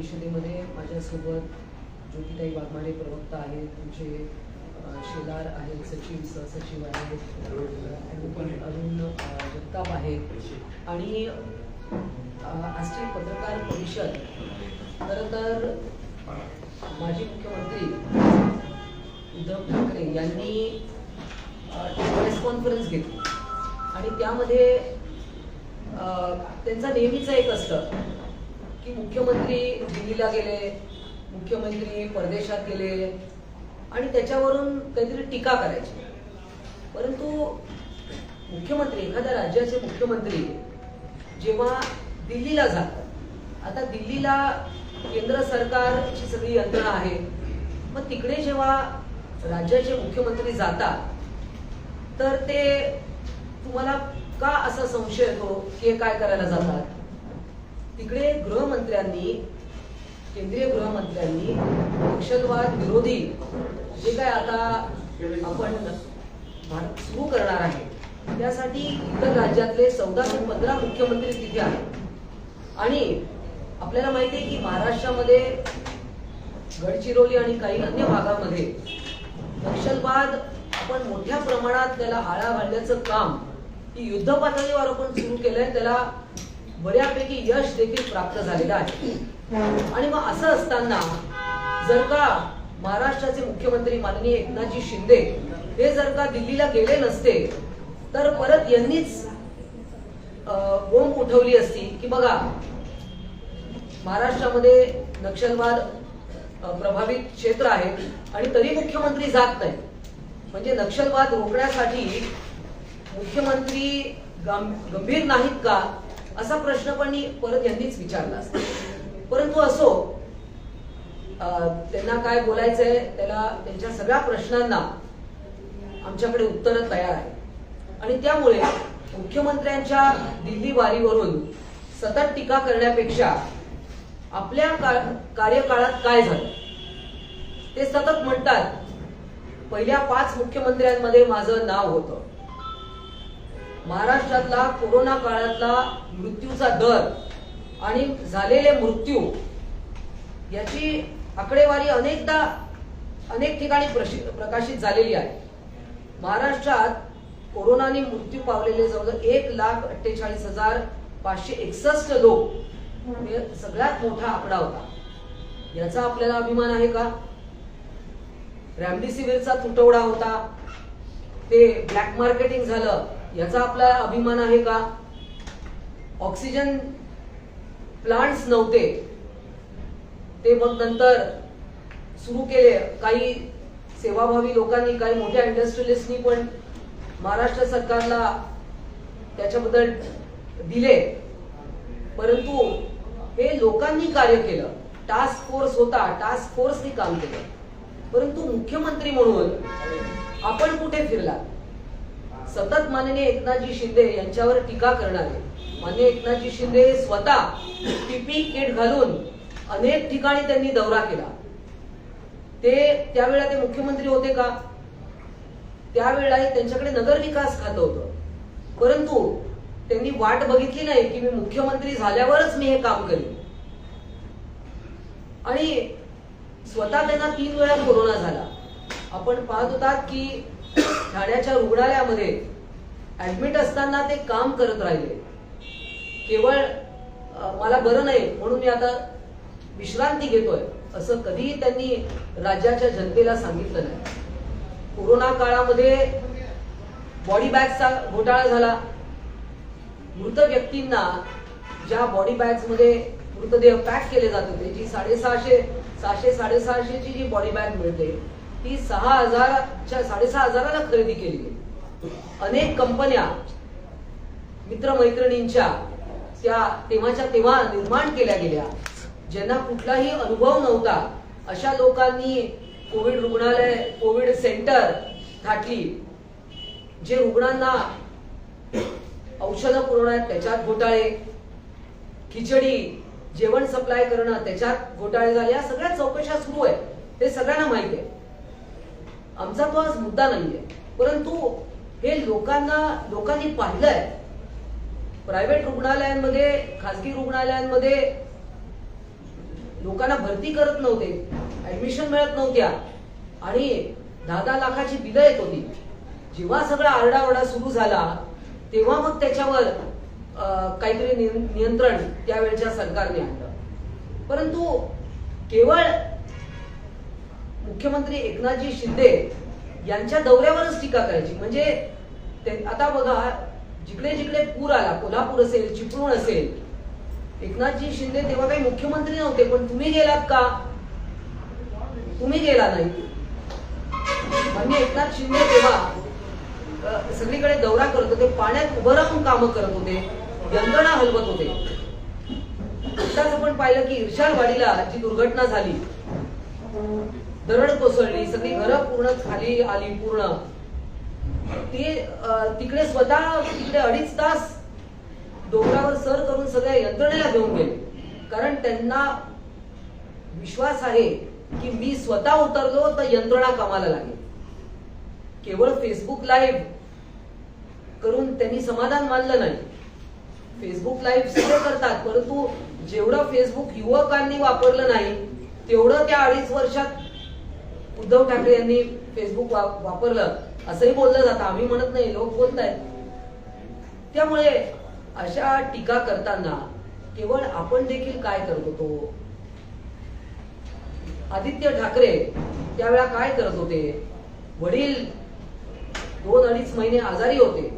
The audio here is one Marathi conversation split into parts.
परिषदेमध्ये माझ्यासोबत ज्योतिताई वाघमारे प्रवक्ता आहेत, तुमचे शेलार आहेत, सचिव सहसचिव आहेत, ॲडव्होकेट अरुण जगताप आहेत आणि आजची पत्रकार परिषद खरं तर माजी मुख्यमंत्री उद्धव ठाकरे यांनी प्रेस कॉन्फरन्स घेतली आणि त्यामध्ये त्यांचा नेहमीच एक असतं की मुख्यमंत्री दिल्लीला गेले, मुख्यमंत्री परदेशात गेले आणि त्याच्यावरून काहीतरी टीका करायची. परंतु मुख्यमंत्री, एखाद्या राज्याचे मुख्यमंत्री जेव्हा दिल्लीला जातात, आता दिल्लीला केंद्र सरकारची सगळी यंत्रणा आहे, मग तिकडे जेव्हा राज्याचे मुख्यमंत्री जातात तर ते तुम्हाला का असा संशय येतो की हे काय करायला जातात? तिकडे गृहमंत्र्यांनी, केंद्रीय गृहमंत्र्यांनी नक्षलवाद विरोधी जे काय आता आपण भारत सुरू करणार आहे त्यासाठी इतर राज्यातले 14 ते 15 मुख्यमंत्री तिथे आहेत. आणि आपल्याला माहिती आहे की महाराष्ट्रामध्ये गडचिरोली आणि काही अन्य भागामध्ये नक्षलवाद आपण मोठ्या प्रमाणात त्याला आळा घालण्याचं काम ही युद्ध पातळीवर आपण सुरू केलंय. त्याला बऱ्यापैकी यश देखील प्राप्त झालेलं आहे. आणि मग असं असताना जर का महाराष्ट्राचे मुख्यमंत्री माननीय एकनाथजी शिंदे हे जर का दिल्लीला गेले नसते तर परत यांनीच बोंब उठवली असती की बघा महाराष्ट्रामध्ये नक्षलवाद प्रभावित क्षेत्र आहे आणि तरी मुख्यमंत्री जात नाही, म्हणजे नक्षलवाद रोखण्यासाठी मुख्यमंत्री गंभीर नाहीत का असा प्रश्न पण परत यांनीच विचारला असता. परंतु असो, त्यांना काय बोलायचंय, त्याला त्यांच्या सगळ्या प्रश्नांना आमच्याकडे उत्तर तयार आहे. आणि त्यामुळे मुख्यमंत्र्यांच्या दिल्ली वारीवरून सतत टीका करण्यापेक्षा आपल्या कार्यकाळात काय झालं ते सतत म्हणतात. पहिल्या 5 मुख्यमंत्र्यांमध्ये माझं नाव होतं. महाराष्ट्रातला कोरोना काळातला मृत्यूचा दर आणि झालेले मृत्यू याची आकडेवारी अनेक ठिकाणी प्रकाशित झालेली आहे. महाराष्ट्रात कोरोनाने मृत्यू पावलेले जवळजवळ 1,48,561 लोक, हे सगळ्यात मोठा आकडा होता. याचा आपल्याला अभिमान आहे का? रेमडेसिवीरचा तुटवडा होता, ते ब्लॅक मार्केटिंग झालं, याचा आपला अभिमान आहे का? ऑक्सिजन प्लांट्स नव्हते, ते मग नंतर सुरू केले काही सेवाभावी लोकांनी, काही मोठ्या इंडस्ट्रियलिस्टनी पण महाराष्ट्र सरकारला त्याच्याबद्दल दिले. परंतु हे लोकांनी कार्य केलं, टास्क फोर्स होता, टास्क फोर्सनी काम केलं. परंतु मुख्यमंत्री म्हणून आपण कुठे फिरला? सतत माननीय एकनाथजी शिंदे यांच्यावर टीका करणारे, माननीय एकनाथजी शिंदे स्वतः पीपी किट घालून अनेक ठिकाणी त्यांनी दौरा केला. त्यावेळेला ते मुख्यमंत्री होते का? त्यावेळेला त्यांच्याकडे नगरविकास खातं होतं. परंतु त्यांनी वाट बघितली नाही की मी मुख्यमंत्री झाल्यावरच मी हे काम करेन. आणि स्वतः त्यांना 3 वेळा कोरोना झाला. आपण पाहत होतात की ठाण्याच्या रुग्णालयामध्ये ऍडमिट असताना ते काम करत राहिले. केवळ मला बरं नाही म्हणून मी आता विश्रांती घेतोय असं कधीही त्यांनी राज्याच्या जनतेला सांगितलं नाही. कोरोना काळामध्ये बॉडी बॅग्सचा घोटाळा झाला. मृत व्यक्तींना ज्या बॉडी बॅग्स मध्ये मृतदेह पॅक केले जात होते, जी 650-650ची जी बॉडी बॅग मिळते ती 6,500ला खरेदी केली. अनेक कंपन्या मित्रमैत्रिणींच्या त्या तेव्हा निर्माण केल्या गेल्या. ज्यांना कुठलाही अनुभव नव्हता अशा लोकांनी कोविड रुग्णालय, कोविड सेंटर थाटली. जे रुग्णांना औषधं पुरवण्यात त्याच्यात घोटाळे, खिचडी जेवण सप्लाय करणं त्याच्यात घोटाळे झाले. या सगळ्या चौकशा सुरू आहेत, ते सगळ्यांना माहिती आहे. आमचा तो आज मुद्दा नाहीये. परंतु हे लोकांनी पाहिलंय. प्रायव्हेट रुग्णालयांमध्ये, खासगी रुग्णालयांमध्ये लोकांना भरती करत नव्हते, ऍडमिशन मिळत नव्हत्या आणि 10-10 लाखाची बिलं येत होती. जेव्हा सगळा आरडाओरडा सुरू झाला तेव्हा मग त्याच्यावर काहीतरी नियंत्रण त्यावेळच्या सरकारने आणलं. परंतु केवळ मुख्यमंत्री एकनाथजी शिंदे यांच्या दौऱ्यावरच टीका करायची. म्हणजे आता बघा, जिकडे जिकडे पूर आला, कोल्हापूर असेल, चिपळूण असेल, एकनाथजी शिंदे तेव्हा काही मुख्यमंत्री नव्हते, पण तुम्ही गेलात का? तुम्ही गेला नाही. म्हणजे एकनाथ शिंदे तेव्हा सगळीकडे दौरा करत होते, पाण्यात उभं राहून कामं करत होते, यंत्रणा हलवत होते. आताच आपण पाहिलं की इर्शालवाडीला जी दुर्घटना झाली, दरड कोसळली, सगळी घरं पूर्ण खाली आली पूर्ण. ते तिकडे स्वतः तिकडे 2.5 तास डोंगरावर सर करून सगळ्या यंत्रणेला घेऊन गेले, कारण त्यांना विश्वास आहे की मी स्वतः उतरलो तर यंत्रणा कामाला लागेल. केवळ फेसबुक लाईव्ह करून त्यांनी समाधान मानलं नाही. फेसबुक लाईव्ह सगळे करतात, परंतु जेवढं फेसबुक युवकांनी वापरलं नाही तेवढं त्या 2.5 वर्षात उद्धव ठाकरे यांनी फेसबुक वापरलं असंही बोललं जातं. आम्ही म्हणत नाही, लोक बोलतायत. त्यामुळे अशा टीका करताना केवळ आपण देखील काय करत होतो? आदित्य ठाकरे त्यावेळा काय करत होते? वडील 2-2.5 महिने आजारी होते,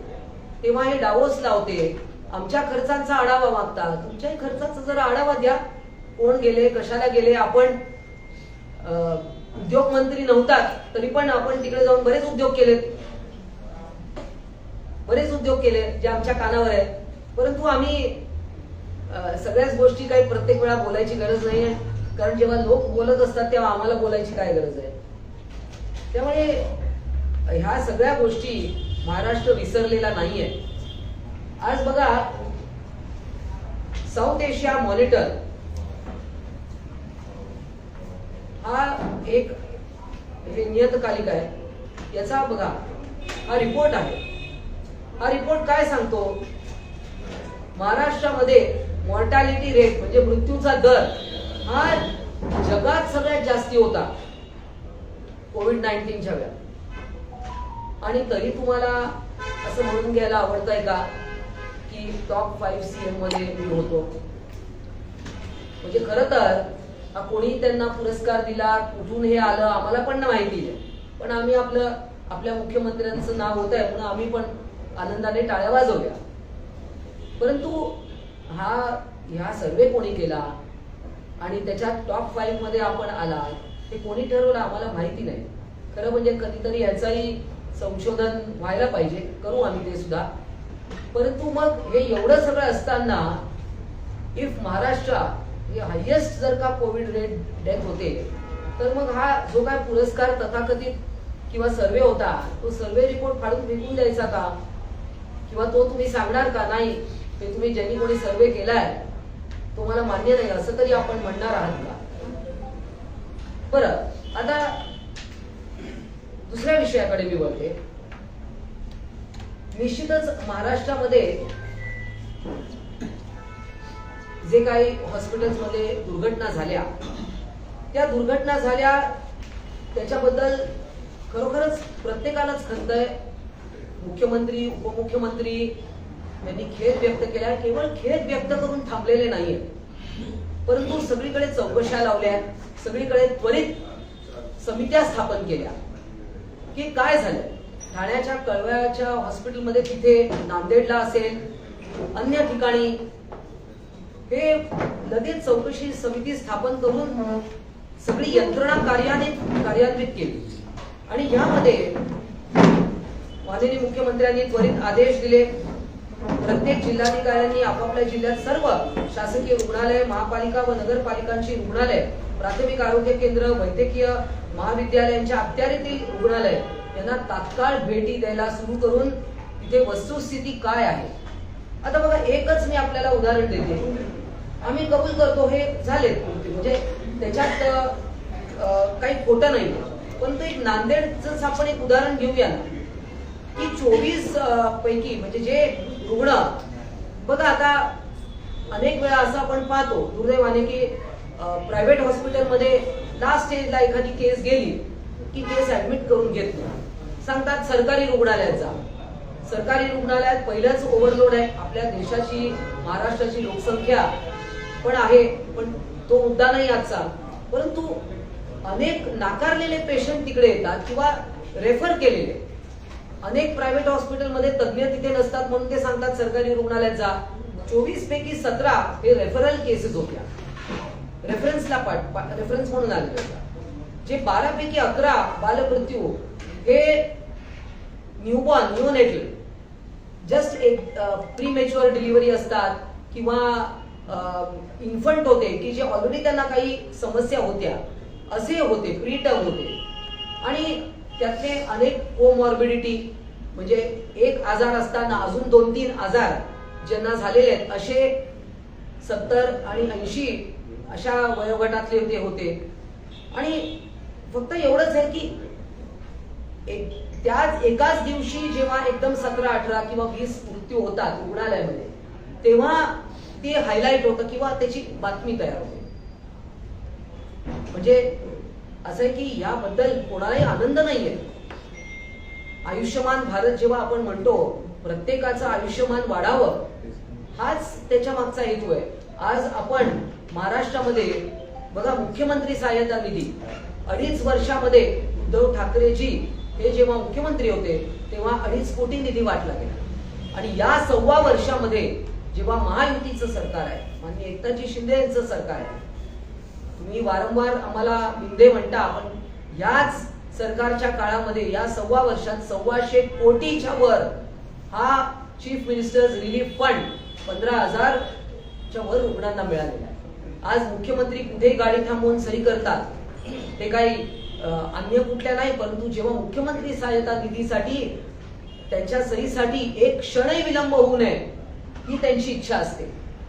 तेव्हा हे डावोस लावते, आमच्या खर्चांचा आढावा मागतात. तुमच्याही खर्चाचा जरा आढावा द्या. कोण गेले, कशाला गेले? आपण उद्योग मंत्री नव्हतात तरी पण आपण तिकडे जाऊन बरेच उद्योग केले जे आमच्या कानावर आहे. परंतु आम्ही सगळ्याच गोष्टी काही प्रत्येक वेळा बोलायची गरज नाहीये, कारण जेव्हा लोक बोलत असतात तेव्हा आम्हाला बोलायची काय गरज आहे. त्यामुळे ह्या सगळ्या गोष्टी महाराष्ट्र विसरलेला नाहीये. आज बघा, साऊथ एशिया मॉनिटर हा एक नियतकालिक आहे, याचा बघा हा रिपोर्ट आहे. हा रिपोर्ट काय सांगतो? महाराष्ट्रामध्ये मॉर्टॅलिटी रेट म्हणजे मृत्यूचा दर हा जगात सगळ्यात जास्ती होता कोविड-19च्या वेळेला. आणि तरी तुम्हाला असं म्हणून घ्यायला आवडतंय का की टॉप 5 CM मध्ये मी होतो? म्हणजे खरं तर कोणी त्यांना पुरस्कार दिला, कुठून हे आलं आम्हाला पण माहिती आहे, पण आम्ही आपल्या मुख्यमंत्र्यांचं नाव होत आहे म्हणून आम्ही पण आनंदाने टाळ्या वाजवल्या. परंतु ह्या सर्वे कोणी केला आणि त्याच्या टॉप 5 मध्ये आपण आला ते कोणी ठरवलं आम्हाला माहिती नाही. खरं म्हणजे कधीतरी याचाही संशोधन व्हायला पाहिजे, करू आम्ही ते सुद्धा. परंतु मग हे एवढं सगळं असताना इफ महाराष्ट्र हे हायेस्ट जर का कोविड रेट डेथ होते, तर मग हा जो काय पुरस्कार तथाकथित किंवा सर्वे होता तो सर्वे रिपोर्ट फाडून फेकून द्यायचा का? किंवा तो तुम्ही सांगणार का नाही ते तुम्ही ज्यांनी कोणी सर्वे केलाय तो मला मान्य नाही असं तरी आपण म्हणणार आहात का? बरं, आता दुसऱ्या विषयाकडे मी बोलते. निश्चितच महाराष्ट्रामध्ये जे काही हॉस्पिटल्समध्ये दुर्घटना झाल्या, त्या दुर्घटना झाल्या त्याच्याबद्दल खरोखरच प्रत्येकालाच खंत आहे. मुख्यमंत्री, उपमुख्यमंत्री यांनी खेद व्यक्त केला. केवळ खेद व्यक्त करून थांबलेले नाहीये, परंतु सगळीकडे चौकशा लावल्या, सगळीकडे त्वरित समित्या स्थापन केल्या की काय झालं. ठाण्याच्या कळव्याच्या हॉस्पिटलमध्ये, तिथे नांदेडला असेल, अन्य ठिकाणी हे लगेच चौकशी समिती स्थापन करून सगळी यंत्रणा कार्यान्वित केली. आणि यामध्ये माननीय मुख्यमंत्र्यांनी त्वरित आदेश दिले. प्रत्येक जिल्हाधिकाऱ्यांनी आपापल्या जिल्ह्यात सर्व शासकीय रुग्णालय, महापालिका व नगरपालिकांची रुग्णालय, प्राथमिक आरोग्य केंद्र, वैद्यकीय महाविद्यालयांच्या अखत्यारीतील रुग्णालय यांना तात्काळ भेटी द्यायला सुरू करून तिथे वस्तुस्थिती काय आहे. आता बघा, एकच मी आपल्याला उदाहरण देते. आम्ही कबूल करतो हे झालेत कृती, म्हणजे त्याच्यात काही खोटं नाही, पण तो एक नांदेडच आपण एक उदाहरण घेऊया ना की 24 पैकी म्हणजे जे रुग्ण, बघा आता अनेक वेळा असं आपण पाहतो दुर्दैवाने की प्रायव्हेट हॉस्पिटलमध्ये लास्ट स्टेजला एखादी केस गेली की केस ऍडमिट करून घेत नाही, सांगतात सरकारी रुग्णालयात जा. सरकारी रुग्णालयात पहिलंच ओव्हरलोड आहे. आपल्या देशाची, महाराष्ट्राची लोकसंख्या पण आहे, पण तो मुद्दा नाही आजचा. परंतु अनेक नाकारलेले पेशंट तिकडे येतात किंवा रेफर केलेले. अनेक प्रायव्हेट हॉस्पिटलमध्ये तज्ज्ञ तिथे नसतात म्हणून ते सांगतात सरकारी रुग्णालयात जा. 24 पैकी 17 हे रेफरल केसेस होत्या, रेफरन्स म्हणून आले होते. जे 12 पैकी 11 बालमृत्यू हे न्यूबॉर्न, निओनेटल, जस्ट एक प्रीमेच्युअर डिलिव्हरी असतात किंवा इन्फंट होते की जे ऑलरेडी त्यांना काही समस्या होत्या असे होते, प्रीटर्म होते. आणि त्यातले अनेक कोमॉर्बिडिटी म्हणजे एक आजार असताना अजून 2-3 आजार ज्यांना झालेले आहेत असे 70 आणि 80 अशा वयोगटातले होते. आणि फक्त एवढंच आहे की त्याच एकाच दिवशी जेव्हा एकदम 17, 18 किंवा 20 मृत्यू होतात रुग्णालयामध्ये, तेव्हा ते हायलाइट होतं किंवा त्याची बातमी तयार होते. म्हणजे असं आहे की याबद्दल कोणालाही आनंद नाहीये. आयुष्यमान भारत जेव्हा आपण म्हणतो, प्रत्येकाचं आयुष्यमान वाढावं, हाच त्याच्या मागचा हेतू आहे. आज आपण महाराष्ट्रामध्ये बघा, मुख्यमंत्री सहाय्यता निधी 2.5 वर्षामध्ये उद्धव ठाकरेजी हे जेव्हा मुख्यमंत्री होते तेव्हा 2.5 कोटी निधी वाटला गेला. आणि या 1.25 वर्षामध्ये जेव्हा महायुतीचं सरकार आहे, माननीय एकनाथजी शिंदे यांचं सरकार आहे, तुम्ही वारंवार आम्हाला मिंदे म्हणता, पण याच सरकारच्या काळामध्ये या 1.25 वर्षात 125 कोटीच्या वर हा चीफ मिनिस्टर्स रिलीफ फंड 15,000च्या वर रुग्णांना मिळालेला आहे. आज मुख्यमंत्री कुठेही गाडी थांबवून सही करतात, ते काही अन्य कुठल्या नाही, परंतु जेव्हा मुख्यमंत्री सहाय्यता निधीसाठी त्यांच्या सहीसाठी एक क्षणही विलंब होऊ नये ही त्यांची इच्छा असते.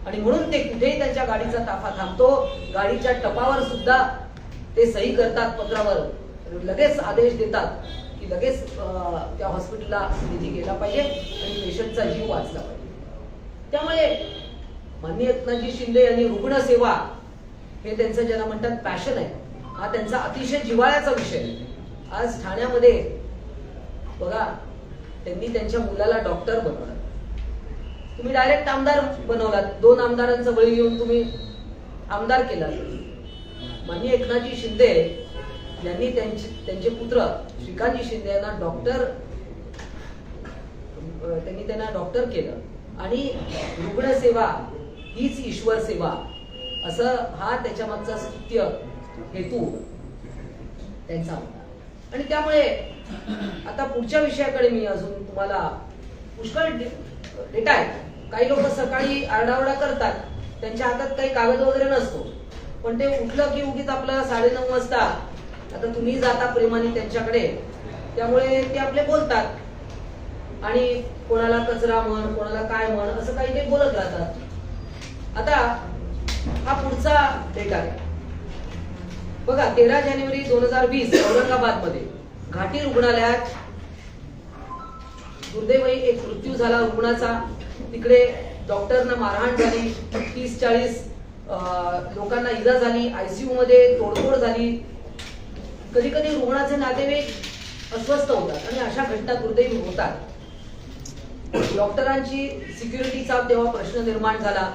आणि म्हणून ते कुठेही त्यांच्या गाडीचा ताफा थांबतो, गाडीच्या टपावर सुद्धा ते सही करतात, पत्रावर लगेच आदेश देतात की लगेच त्या हॉस्पिटलला निधी गेला पाहिजे आणि पेशंटचा जीव वाचला पाहिजे. त्यामुळे माननीय एकनाथजी शिंदे यांनी रुग्णसेवा हे त्यांचं ज्याला म्हणतात पॅशन आहे, हा त्यांचा अतिशय जिव्हाळ्याचा विषय आहे. आज ठाण्यामध्ये बघा, त्यांनी त्यांच्या मुलाला डॉक्टर बनवलं. तुम्ही डायरेक्ट आमदार बनवलात, 2 आमदारांचं बळी घेऊन तुम्ही आमदार केला. माननीय एकनाथजी शिंदे यांनी त्यांचे पुत्र श्रीकांतजी शिंदे यांना डॉक्टर केलं. आणि रुग्णसेवा हीच ईश्वर सेवा असं हा त्याच्या मागचा स्तुत्य हेतू त्यांचा होता. आणि त्यामुळे आता पुढच्या विषयाकडे मी अजून तुम्हाला, पुष्कळ डेटा आहे. काही लोक सकाळी आरडाओरडा करतात, त्यांच्या हातात काही कागद वगैरे नसतो, पण ते उठलं की उगीच आपलं 9:30 वाजता, आता तुम्ही जाता प्रेमाने त्यांच्याकडे, त्यामुळे ते आपले बोलतात आणि कोणाला कचरा म्हण, कोणाला काय म्हण, असं काही ते बोलत राहतात. आता हा पुढचा डेटा आहे बघा. 13 जानेवारी 2020 औरंगाबाद मध्ये घाटी रुग्णालयात दुर्दैवी एक मृत्यू झाला रुग्णाचा. तिकडे डॉक्टरना मारहाण झाली, 30-40 लोकांना इजा झाली, आयसीयू मध्ये तोडफोड झाली. कधी कधी रुग्णाचे नातेवाईक अस्वस्थ होतात आणि अशा घटना दुर्दैवी होतात. डॉक्टरांची सिक्युरिटीचा तेव्हा प्रश्न निर्माण झाला.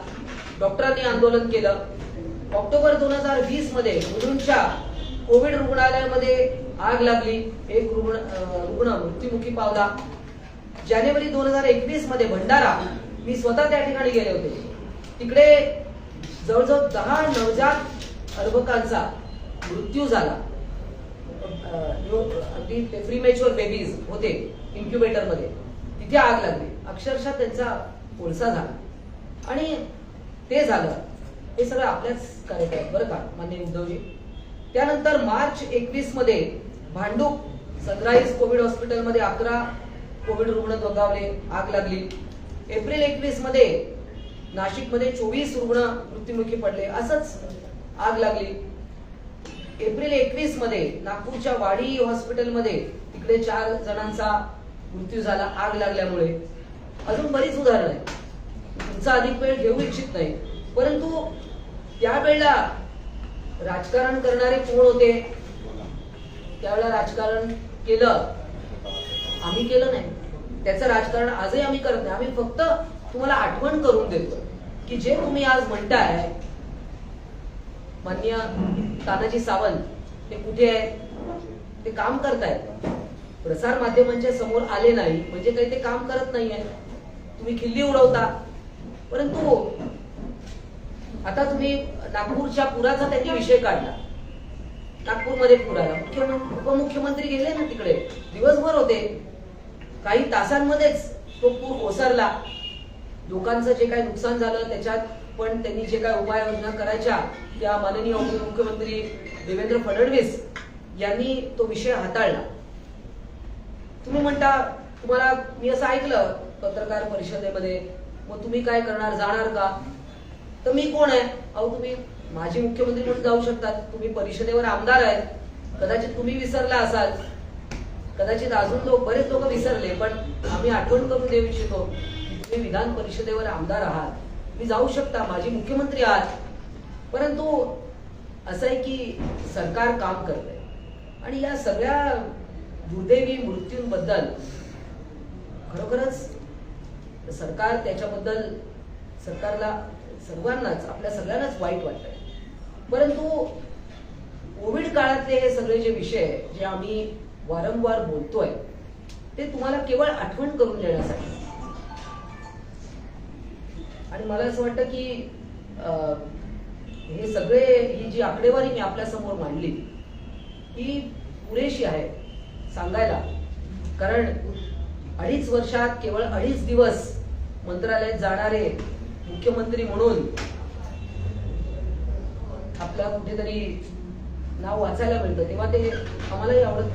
डॉक्टरांनी आंदोलन केलं. ऑक्टोबर 2020 मध्ये मुलुंडच्या कोविड रुग्णालयामध्ये आग लागली, एक रुग्ण मृत्युमुखी पावला. जानेवारी 2021 मध्ये भंडारा, मी स्वतः त्या ठिकाणी गेले होते, तिकडे जवळजवळ 10 नवजात अर्भकांचा मृत्यू झाला. अगदी प्रीमेच्युअर बेबीज होते इन्क्युबेटर मध्ये, तिथे आग लागली, अक्षरशः त्यांचा कोळसा झाला. आणि ते झालं, हे सगळं आपल्याच कार्यक्रम बरं का माननीय उद्धवजी. त्यानंतर मार्च 21 मध्ये भांडूप सनराईज कोविड हॉस्पिटलमध्ये 11 कोविड रुग्ण दगावले, आग लागली. एप्रिल 21 मध्ये नाशिकमध्ये 24 रुग्ण मृत्युमुखी पडले, असंच आग लागली. एप्रिल 21 मध्ये नागपूरच्या वाडी हॉस्पिटलमध्ये तिकडे 4 जणांचा मृत्यू झाला आग लागल्यामुळे. अजून बरीच उदाहरणं आहेत, तुमचा अधिक वेळ घेऊ इच्छित नाही, परंतु त्यावेळेला राजकारण करणारे कोण होते? त्यावेळेला राजकारण केलं, आम्ही केलं नाही. त्याचं राजकारण आजही आम्ही करत नाही. आम्ही फक्त तुम्हाला आठवण करून देतो की जे तुम्ही आज म्हणताय माननीय तानाजी सावंत ते कुठे आहेत? ते काम करतायत. प्रसार माध्यमांच्या समोर आले नाही म्हणजे काही ते काम करत नाहीये. तुम्ही खिल्ली उडवता. परंतु आता तुम्ही नागपूरच्या पुराचा त्यांनी विषय काढला. नागपूरमध्ये पूर आला, उपमुख्यमंत्री गेले ना तिकडे, दिवसभर होते. काही तासांमध्येच तो पूर ओसरला. लोकांचं जे काही नुकसान झालं त्याच्यात पण त्यांनी जे काही उपाययोजना करायच्या त्या माननीय उपमुख्यमंत्री देवेंद्र फडणवीस यांनी तो विषय हाताळला. तुम्ही म्हणता, तुम्हाला मी असं ऐकलं पत्रकार परिषदेमध्ये, मग तुम्ही काय करणार, जाणार का? तर मी कोण आहे? अहो, तुम्ही माजी मुख्यमंत्री म्हणून जाऊ शकतात. तुम्ही परिषदेवर आमदार आहेत. कदाचित तुम्ही विसरला असाल, कदाचित अजून बरेच लोक विसरले, पण आम्ही आठवण करून देऊ इच्छितो की तुम्ही विधान परिषदेवर आमदार आहात. तुम्ही जाऊ शकता, माजी मुख्यमंत्री आहात. परंतु असं आहे की सरकार काम करतंय आणि या सगळ्या दुर्दैवी मृत्यूंबद्दल खरोखरच सरकार त्याच्याबद्दल सरकारला सर्वांनाच आपल्या सगळ्यांनाच वाईट वाटतंय. परंतु कोविड काळातले हे सगळे जे विषय जे आम्ही वारंवार बोलतोय ते तुम्हाला केवळ आठवण करून देण्यासाठी. आणि मला असं वाटतं की हे सगळे ही जी आकडेवारी मी आपल्या समोर मांडली ही पुरेशी आहे सांगायला. कारण 2.5 वर्षात केवळ 2.5 दिवस मंत्रालयात जाणारे मुख्यमंत्री म्हणून आपल्या कुठेतरी नाव वाचायला मिळतं, तेव्हा ते आम्हालाही आवडत.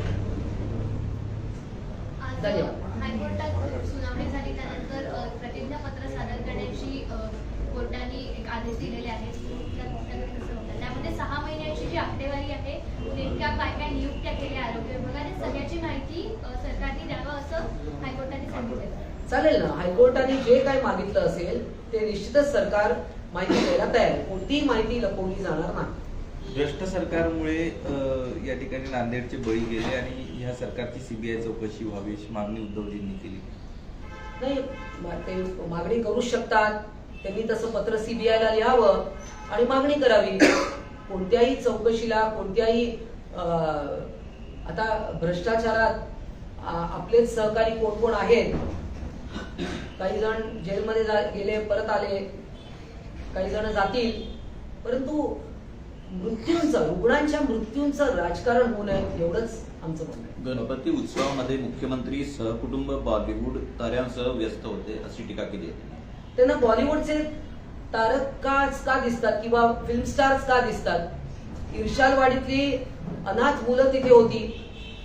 धन्यवाद. हायकोर्टात सुनावणी झाली त्यानंतर प्रतिज्ञापत्र सादर करण्याची कोर्टाने एक आदेश दिलेले आहेत. त्यामध्ये 6 महिन्यांची जी आकडेवारी आहे, नेमक्या काय काय नियुक्त्या केल्या आरोग्य विभागाने, सगळ्याची माहिती सरकारने द्यावं असं हायकोर्टाने सांगितलं. चालेल ना, हायकोर्टाने जे काय मागितलं असेल ते निश्चितच सरकार माहिती द्यायला तयार आहे. कोणतीही माहिती लपवली जाणार नाही. भ्रष्ट सरकारमुळे या ठिकाणी नांदेडचे बळी गेले आणि ह्या सरकारची सीबीआय चौकशी व्हावी अशी मागणी उद्धवजींनी केली. नाही, ते मागणी करू शकतात. त्यांनी तसं पत्र सीबीआयला लिहावं आणि मागणी करावी. कोणत्याही चौकशीला, कोणत्याही आता भ्रष्टाचारात आपलेच सहकारी कोण कोण आहेत. काही जण जेलमध्ये गेले, परत आले, काही जण जातील. परंतु मृत्यूंचं, रुग्णांच्या मृत्यूंचं राजकारण होऊ नये एवढंच आमचं म्हणणं आहे. गणपती उत्सवामध्ये मुख्यमंत्री सहकुटुंब बॉलिवूड ताऱ्यांसह व्यस्त होते अशी टीका केली आहे. त्यांना बॉलिवूडचे तारकाच का दिसतात किंवा फिल्म स्टार्स का दिसतात? इर्शालवाडीतली अनाथ मुलं तिथे होती,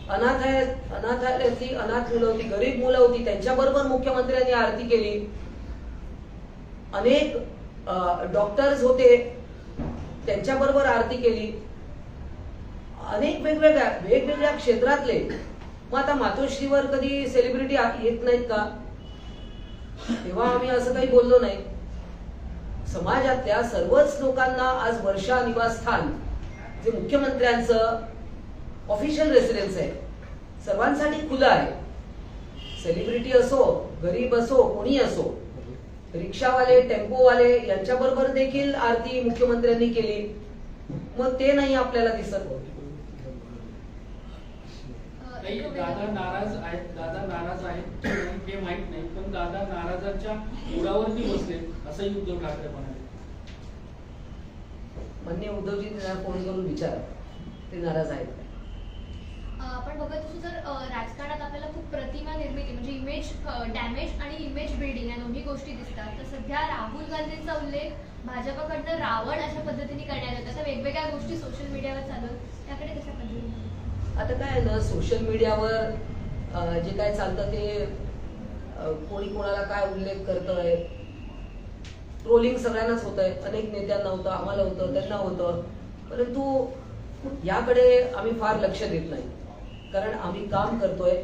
अनाथालयातली अनाथ मुलं होती, गरीब मुलं होती, त्यांच्याबरोबर मुख्यमंत्र्यांनी आरती केली. अनेक डॉक्टर्स होते, त्यांच्याबरोबर आरती केली. अनेक वेगवेगळ्या क्षेत्रातले. मग आता मातोश्रीवर कधी सेलिब्रिटी येत नाहीत का? तेव्हा आम्ही असं काही बोललो नाही. समाजातल्या सर्वच लोकांना आज वर्षा निवासस्थान जे मुख्यमंत्र्यांचं ऑफिशियल रेसिडेन्स आहे, सर्वांसाठी खुलं आहे. सेलिब्रिटी असो, गरीब असो, कोणी असो, रिक्षावाले, टेम्पोवाले यांच्याबरोबर देखील आरती मुख्यमंत्र्यांनी केली. मग ते नाही आपल्याला दिसत. दादा नाराज आहेत हे माहित नाही, पण दादा नाराजांच्या उडावरती बसले असंही उद्धव ठाकरे म्हणाले. माननीय उद्धवजी त्यांना फोन करून विचारा ते नाराज आहेत. आपण बघत असू तर राजकारणात आपल्याला खूप प्रतिमा निर्मिती म्हणजे इमेज डॅमेज आणि इमेज बिल्डिंग या दोन्ही गोष्टी दिसतात. तर सध्या राहुल गांधींचा उल्लेख भाजपकडनं रावण अशा पद्धतीने करण्यात येतो. तर वेगवेगळ्या गोष्टी सोशल मीडियावर चालू आहेत, त्याकडे कशा पद्धतीने? आता काय ना, सोशल मीडियावर जे काय चालतं ते कोणी कोणाला काय उल्लेख करतंय, ट्रोलिंग सगळ्यांनाच होत आहे. अनेक नेत्यांना होतं, आम्हाला होतं, त्यांना होतं. परंतु याकडे आम्ही फार लक्ष देत नाही, कारण आम्ही काम करतोय.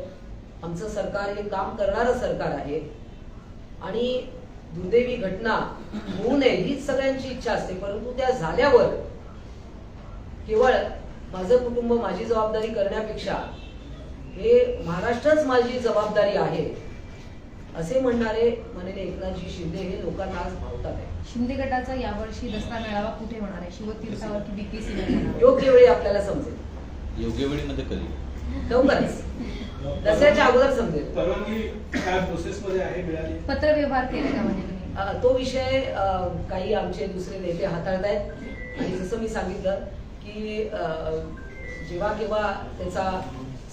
आमचं सरकार हे काम करणारं सरकार आहे आणि दुर्दैवी घटना होऊ नये हीच सगळ्यांची इच्छा असते. परंतु त्या झाल्यावर केवळ माझं कुटुंब माझी जबाबदारी करण्यापेक्षा हे महाराष्ट्रच माझी जबाबदारी आहे असे म्हणणारे माननीय एकनाथजी शिंदे हे लोकांना आज भावतात आहे. शिंदे गटाचा यावर्षी दसरा मेळावा कुठे होणार आहे? शिवतीर्थावर की बीपीसी मध्ये? योग्य वेळी आपल्याला समजेल. योग्य वेळीमध्ये कधी? लवकरच दसऱ्याच्या अगोदर समजेल. परवानगी काय प्रोसेसमध्ये आहे मिळाली? पत्रव्यवहार केले का म्हणजे तुम्ही? तो विषय काही आमचे दुसरे नेते हाताळतायत आणि जसं मी सांगितलं की जेव्हा केव्हा त्याचा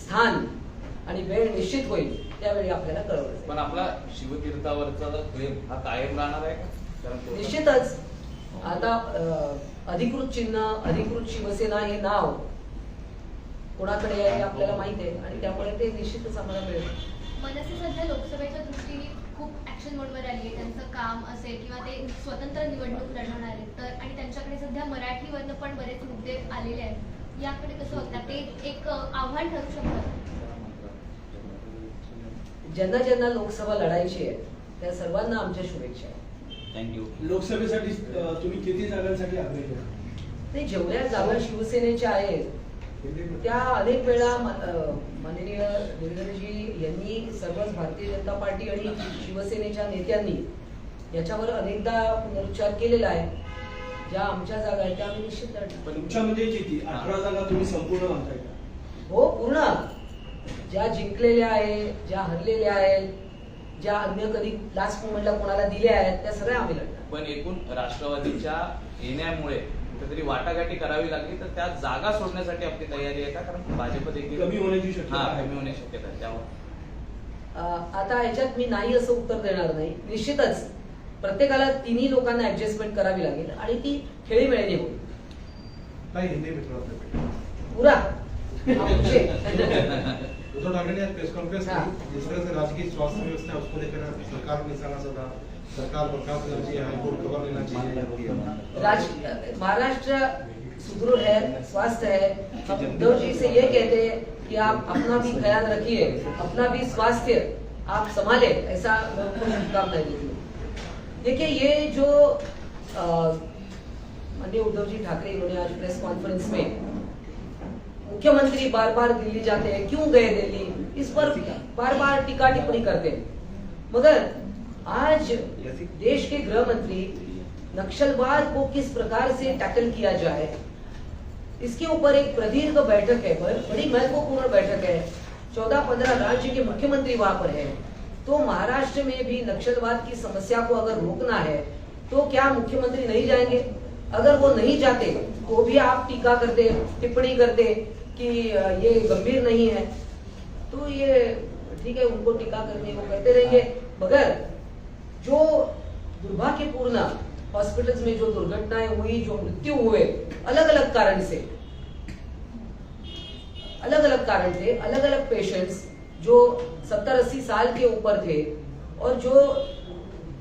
स्थान आणि वेळ निश्चित होईल त्यावेळी आपल्याला कळवलं. पण आपला शिवतीर्थावरचा प्रेम हा कायम राहणार आहे का? कारण निश्चितच आता अधिकृत चिन्ह, अधिकृत शिवसेना हे नाव कोणाकडे आहे आपल्याला माहित आहे आणि त्यामुळे ते निश्चितच आम्हाला मिळेल. मनसे सध्या लोकसभेच्या दृष्टीने खूप ऍक्शन मोडवर आली आहे. त्यांचं काम असेल किंवा ते स्वतंत्र निवडणूक लढवणार आहेत तर आणि त्यांच्याकडे सध्या मराठीवरनं पण बरेच मुद्दे आलेले आहेत. याकडे कसं बघतात? ते एक आव्हान ठरू शकतं. ज्यांना ज्यांना लोकसभा लढायची आहे त्या सर्वांना आमच्या शुभेच्छा आहेत. थँक्यू. लोकसभेसाठी तुम्ही किती जागांसाठी आग्रही केला? ते जेवढ्या जागा शिवसेनेच्या आहेत त्या अनेक वेळा माननीय देवेंद्रजी यांनी सर्वच भारतीय जनता पार्टी आणि शिवसेनेच्या नेत्यांनी याच्यावर अनेकदा पुनरुच्चार केलेला आहे. ज्या आमच्या जागा आहेत त्या आम्ही निश्चित लढणार. पण तुमच्या म्हणजे किती? 18 जागा तुम्ही संपूर्ण मानताय का? हो, पूर्ण. ज्या जिंकलेल्या आहेत, ज्या हरलेल्या आहेत, ज्या अन्य कधी लास्ट मोमेंटला कोणाला दिल्या आहेत त्या सगळ्या आम्ही लढणार. पण एकूण राष्ट्रवादीच्या येण्यामुळे कुठेतरी वाटाघाटी करावी लागली तर त्या जागा सोडण्यासाठी आपली तयारी आहे का? कारण भाजप देखील कमी होण्याची शक्यता हा आहे. कमी होण्याची शक्यता आहे. त्यावर आता याच्यात मी नाही असं उत्तर देणार नाही. निश्चितच प्रत्येकाला तिन्ही लोकांना ऍडजस्टमेंट करावी लागेल आणि ती खेळीमेळीने होईल. काय हिंदी में थोड़ा सा पुरा मुझे उद्धव ठाकरे ने आज प्रेस कॉन्फ्रेंस हाँ। की जिस तरह से राजकीय स्वास्थ्य व्यवस्था है उसको लेकर सरकार को निशाना साधा, सरकार बर्खास्त करना चाहिए, हाईकोर्ट खबर लेना चाहिए. महाराष्ट्र सुदृढ़ है, स्वस्थ है. हम उद्धव जी से ये कहते हैं कि आप अपना भी ख्याल रखिए, अपना भी स्वास्थ्य आप संभाले. ऐसा मैं उनको शुभकामनाएं देती हूँ. देखिए ये जो माननीय उद्धव जी ठाकरे इन्होंने आज प्रेस कॉन्फ्रेंस में मुख्यमंत्री बार बार दिल्ली जाते हैं, क्यों गए दिल्ली, इस पर बार बार टीका टिप्पणी करते हैं. मगर आज देश के गृह मंत्री नक्सलवाद को किस प्रकार से टैकल किया जाए इसके ऊपर एक प्रदीर्घ बैठक है, बड़ी महत्वपूर्ण बैठक है. 14-15 राज्य के मुख्यमंत्री वहां पर है. तो महाराष्ट्र में भी नक्सलवाद की समस्या को अगर रोकना है तो क्या मुख्यमंत्री नहीं जाएंगे? अगर वो नहीं जाते तो भी आप टीका करते, टिप्पणी करते कि ये गंभीर नहीं है. तो ये ठीक है, उनको टीका करने को कहते रहेंगे. मगर जो दुर्भाग्यपूर्ण हॉस्पिटल्स में जो दुर्घटनाएं हुई, जो मृत्यु हुए अलग अलग कारण से, अलग अलग पेशेंट्स जो 70-80 साल के ऊपर थे और जो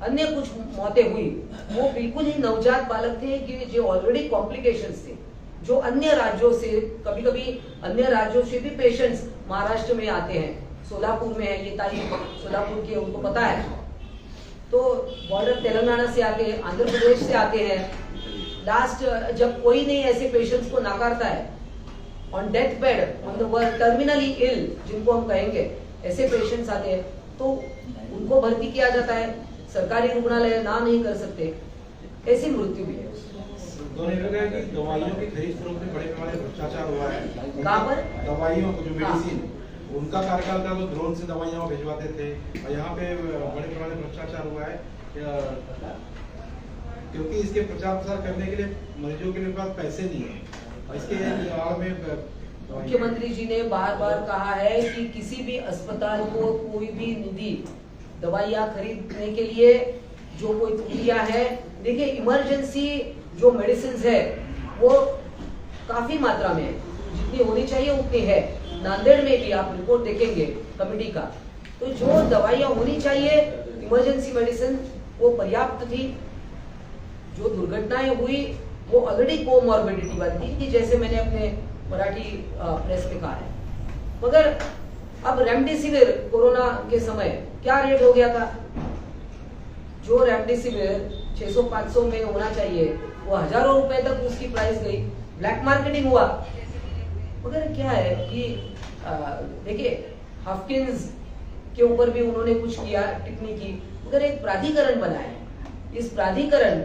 अन्य कुछ मौतें हुई वो बिल्कुल ही नवजात बालक थे कि जो ऑलरेडी कॉम्प्लिकेशंस थे. जो अन्य राज्यों से, कभी कभी अन्य राज्यों से भी पेशेंट्स महाराष्ट्र में आते हैं. सोलापुर में है ये तारीख, सोलापुर की उनको पता है. तो बॉर्डर तेलंगाना से आते हैं, आंध्र प्रदेश से आते हैं. लास्ट जब कोई नहीं ऐसे पेशेंट्स को नाकारता है, on death bed, on the terminally ill जिनको हम कहेंगे, ऐसे पेशेंट्स आते हैं तो उनको भर्ती किया जाता है. सरकारी रुग्णालय नाम नहीं कर सकते, ऐसी मृत्यु भी है. उन्होंने कहा कि दवाइयों की खरीद फरोख्त में बड़े पैमाने पर भ्रष्टाचार हुआ है. कहाँ पर? दवाइयों को, जो मेडिसिन, उनका कार्यकाल था तो ड्रोन से दवाइयां भिजवाते थे और यहाँ पे बड़े पैमाने पर भ्रष्टाचार हुआ है. क्योंकि इसके प्रचार प्रसार करने के लिए मरीजों के पास पैसे नहीं है. इसके आड़ में मुख्यमंत्री जी ने बार बार कहा है कि किसी भी अस्पताल को कोई भी निधि दवाइयां खरीदने के लिए जो कोई त्रुटियां है, देखिए इमरजेंसी जो मेडिसिन है वो काफी मात्रा में है, जितनी होनी चाहिए उतनी है. नांदेड़ में भी आप रिपोर्ट देखेंगे कमेटी का, तो जो दवाइयां होनी चाहिए इमरजेंसी मेडिसिन वो पर्याप्त थी. जो दुर्घटनाएं हुई वो ऑलरेडी कोमॉर्बिडिटी वाली थी, कि जैसे मैंने अपने मराठी प्रेस में कहा है. मगर अब रेमडेसिविर कोरोना के समय क्या रेट हो गया था? जो रेमडेसिविर 600-500 में होना चाहिए वो हजारों रुपए तक उसकी प्राइस गई. ब्लैक मार्केटिंग हुआ, मगर क्या है कि देखिए हाफकिंस के ऊपर भी उन्होंने कुछ किया, टिप्पणी की, मगर एक प्राधिकरण बनाया है। इस प्राधिकरण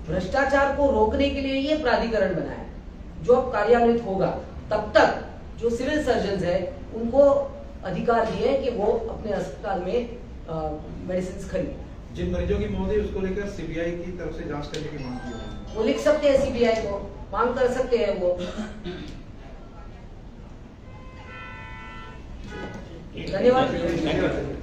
भ्रष्टाचार को रोकने के लिए ये प्राधिकरण बनाया है, जो अब कार्यान्वित होगा तब तक जो सिविल सर्जन है उनको अधिकार दिए हैं कि वो अपने अस्पताल में मेडिसिन खरीदें। जिन मरीजों की मौत हुई उसको लेकर सीबीआई की तरफ से जांच करने की मांग की है। वो लिख सकते हैं, सीबीआई को मांग कर सकते हैं वो। धन्यवाद।